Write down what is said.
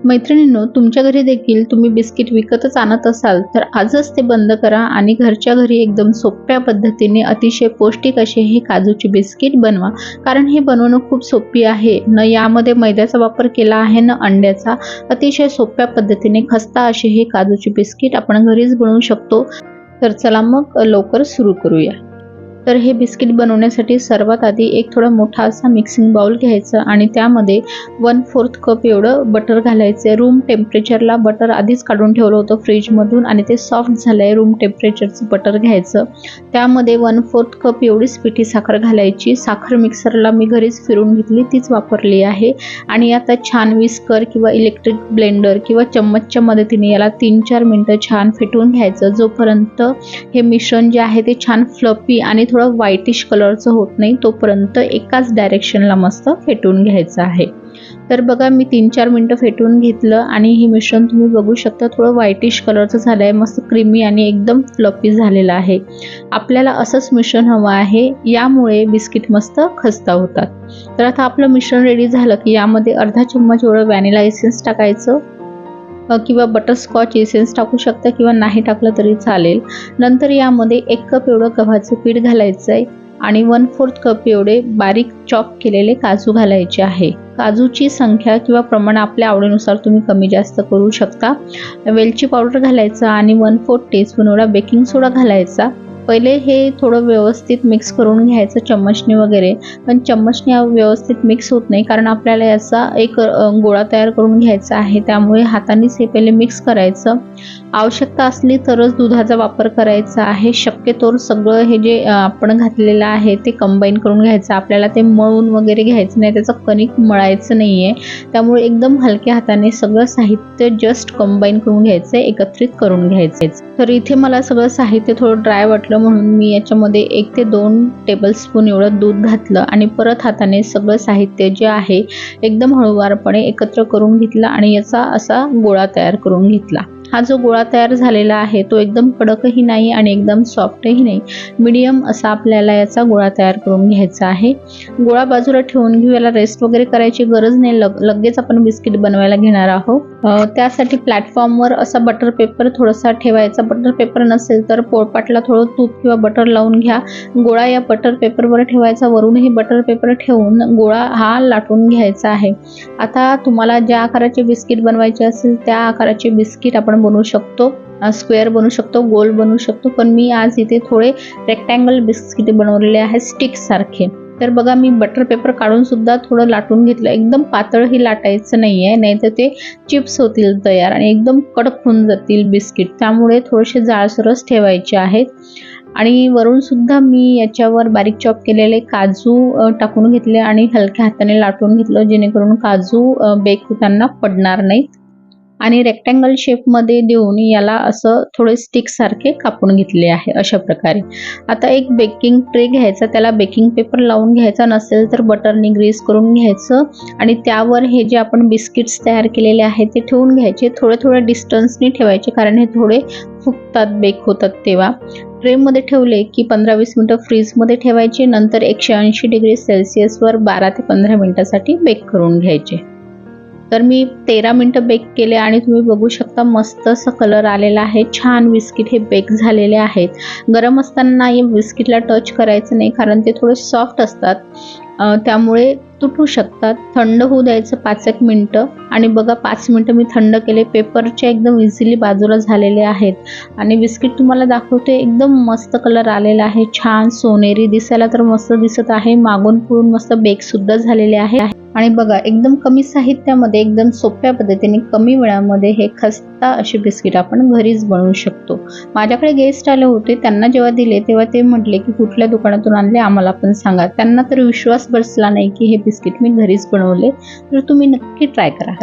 मैत्रिणींनो, तुमच्या घरी देखील तुम्ही बिस्किट विकतच आणत असाल तर आजच ते बंद करा आणि घरच्या घरी एकदम सोप्या पद्धतीने अतिशय पौष्टिक असे हे काजूचे बिस्किट बनवा। कारण हे बनवणं खूप सोपी आहे, न यामध्ये मैद्याचा वापर केला आहे न अंड्याचा। अतिशय सोप्या पद्धतीने खस्ता असे हे काजूचे बिस्किट आपण घरीच बनवू शकतो। तर चला मग लवकर सुरू करूया। तर हे बिस्किट बनवण्यासाठी सर्वात आधी एक थोडा मोठा असा मिक्सिंग बाउल घ्यायचा आणि त्यामध्ये 1/4 कप एवढं बटर घालायचं। रूम टेम्परेचरला बटर आधीच काढून ठेवलं होतं फ्रीजमधून आणि ते सॉफ्ट झालंय। रूम टेम्परेचरचं बटर घ्यायचं, त्यामध्ये 1/4 कप एवढीच पिठी साखर घालायची। साखर मिक्सरला मी घरीच फिरून घेतली, तीच वापरली आहे। आणि आता छान विस्कर किंवा इलेक्ट्रिक ब्लेंडर किंवा चम्मचच्या मदतीने याला 3-4 मिनिटं छान फेटून घ्यायचं, जोपर्यंत हे मिश्रण जे आहे ते छान फ्लफी आणि थोडं व्हाईटिश कलरचं होत नाही तोपर्यंत एकाच डायरेक्शनला मस्त फेटून घ्यायचं आहे। तर बघा मी 3-4 मिनिटं फेटून घेतलं आणि हे मिश्रण तुम्ही बघू शकता थोडं व्हाईटिश कलरचं झालं आहे, मस्त क्रीमी आणि एकदम फ्लफी झालेलं आहे। आपल्याला असंच मिश्रण हवं आहे, यामुळे बिस्किट मस्त खस्ता होतात। तर आता आपलं मिश्रण रेडी झालं की यामध्ये अर्धा चम्मच एवढं व्हॅनिला एसेन्स टाकायचं किंवा बटरस्कॉच एसेन्स टाकू शकता किंवा नाही टाकलं तरी चालेल। नंतर यामध्ये 1 कप एवढं गव्हाचं पीठ घालायचं आहे आणि 1/4 कप एवढे बारीक चॉप केलेले काजू घालायचे आहे। काजूची संख्या किंवा प्रमाण आपल्या आवडीनुसार तुम्ही कमी जास्त करू शकता। वेलची पावडर घालायचा आणि 1/4 टीस्पून एवढा बेकिंग सोडा घालायचा। पहिले हे थोडं व्यवस्थित मिक्स करून घ्यायचं चम्मचने वगैरे, पण चम्मचने व्यवस्थित मिक्स होत नाही कारण आपल्याला याचा एक गोळा तयार करून घ्यायचा आहे, त्यामुळे हातानेच हे पहिले मिक्स करायचं। आवश्यकता असली तरच दुधाचा वापर करायचा आहे। शक्यतोवर सगळं हे जे आपण घातलेलं आहे ते कंबाईन करून घ्यायचं, आपल्याला ते मळून वगैरे घ्यायचं नाही, त्याचं कणिक मळायचं नाही आहे। त्यामुळे एकदम हलक्या हाताने सगळं साहित्य जस्ट कंबाईन करून घ्यायचं, एकत्रित करून घ्यायचं। तर इथे मला सगळं साहित्य थोडं ड्राय वाटलं म्हणून मी याच्यामध्ये 1 ते 2 टेबलस्पून एवढं दूध घातलं आणि परत हाताने सगळं साहित्य जे आहे एकदम हळूवारपणे एकत्र करून घेतलं आणि याचा असा गोळा तयार करून घेतला। हा जो गोळा तयार झालेला आहे तो एकदम कडकही नाही आणि एकदम सॉफ्टही नाही, मीडियम असा आपल्याला याचा गोळा तयार करून घ्यायचा आहे। गोळा बाजूला ठेवून घेऊ, याला रेस्ट वगैरे करायची गरज नाही, लगेच आपण बिस्किट बनवायला घेणार आहोत। त्यासाठी प्लॅटफॉर्मवर असा बटर पेपर थोडासा ठेवायचा। बटर पेपर नसेल तर पोळपाटला थोडं तूप किंवा बटर लावून घ्या, गोळा या बटर पेपरवर ठेवायचा, वरूनही बटर पेपर ठेवून गोळा हा लाटून घ्यायचा आहे। आता तुम्हाला ज्या आकाराचे बिस्किट बनवायचे असेल त्या आकाराचे बिस्किट आपण बनवू शकतो, स्क्वेअर बनवू शकतो, गोल बनवू शकतो, पण मी आज इथे थोडे रेक्टँगल बिस्किट बनवलेले आहेत स्टिक सारखे। तर बघा मी बटर पेपर काढून सुद्धा थोडं लाटून घेतलं, एकदम पातळही लाटायचं नाहीये, नाहीतर ते चिप्स होतील तयार आणि एकदम कडक होऊन जातील बिस्किट, त्यामुळे थोडेसे जाडसरच ठेवायचे आहेत। आणि वरून सुद्धा मी याच्यावर बारीक चॉप केलेले काजू टाकून घेतले आणि हलक्या हाताने लाटून घेतलं, जेणेकरून काजू बेक होताना पडणार नाहीत। आणि रेक्टँगल शेपमध्ये देऊन याला असं थोडे स्टिक सारखे कापून घेतले आहे अशा प्रकारे। आता एक बेकिंग ट्रे घ्यायचा, त्याला बेकिंग पेपर लावून घ्यायचा, नसेल तर बटरने ग्रीस करून घ्यायचं आणि त्यावर हे जे आपण बिस्किट्स तयार केलेले आहेत ते ठेवून घ्यायचे। थोडे डिस्टन्सने ठेवायचे कारण हे थोडे फुगतात, बेक होतात तेव्हा। ट्रेमध्ये ठेवले की 15-20 मिनिटं फ्रीजमध्ये ठेवायचे, नंतर 180 डिग्री सेल्सिअसवर 12 ते 15 मिनिटासाठी बेक करून घ्यायचे। तर मी 13 मिनिटं बेक केले आणि तुम्ही बघू शकता मस्त असा कलर आलेला आहे, छान बिस्किट हे बेक झालेले आहेत। गरम असताना या बिस्किटला टच करायचं नाही कारण ते थोडे सॉफ्ट असतात, त्यामुळे तुटू शकतात। थंड होऊ द्यायचं 5-1 मिनिटं आणि बघा 5 मिनिटं मी थंड केले, पेपरच्या एकदम इझिली बाजूला झालेले आहेत आणि बिस्किट तुम्हाला दाखवते एकदम मस्त कलर आलेला आहे, छान सोनेरी दिसायला तर मस्त दिसत आहे, मागून पुढून मस्त बेक सुद्धा झालेले आहे। आणि बघा एकदम कमी साहित्यामध्ये एकदम सोप्या पद्धतीने कमी वेळामध्ये हे खस्ता असे बिस्किट आपण घरीच बनवू शकतो। माझ्याकडे गेस्ट आले होते, त्यांना जेव्हा दिले तेव्हा ते म्हटले की कुठल्या दुकानातून आणले आम्हाला पण सांगा। त्यांना तर विश्वास बसला नाही की हे बिस्किट मी घरीच बनवले, तर तुम्ही नक्की ट्राय करा।